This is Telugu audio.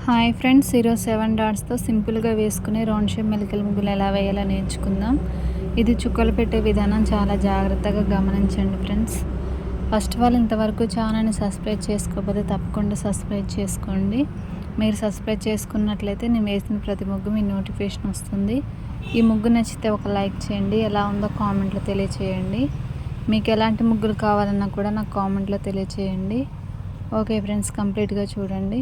హాయ్ ఫ్రెండ్స్, ఈరోజు 7 డాట్స్తో సింపుల్గా వేసుకునే రౌండ్ షేప్ మెలికల ముగ్గులు ఎలా వేయాలో నేర్చుకుందాం. ఇది చుక్కలు పెట్టే విధానం చాలా జాగ్రత్తగా గమనించండి ఫ్రెండ్స్. ఫస్ట్ ఆఫ్ ఆల్ ఇంతవరకు ఛానల్ని సబ్స్క్రైబ్ చేసుకోకపోతే తప్పకుండా సబ్స్క్రైబ్ చేసుకోండి. మీరు సబ్స్క్రైబ్ చేసుకున్నట్లయితే నేను వేసిన ప్రతి ముగ్గు మీ నోటిఫికేషన్ వస్తుంది. ఈ ముగ్గు నచ్చితే ఒక లైక్ చేయండి, ఎలా ఉందో కామెంట్లో తెలియచేయండి. మీకు ఎలాంటి ముగ్గులు కావాలన్నా కూడా నాకు కామెంట్లో తెలియచేయండి. ఓకే ఫ్రెండ్స్, కంప్లీట్గా చూడండి.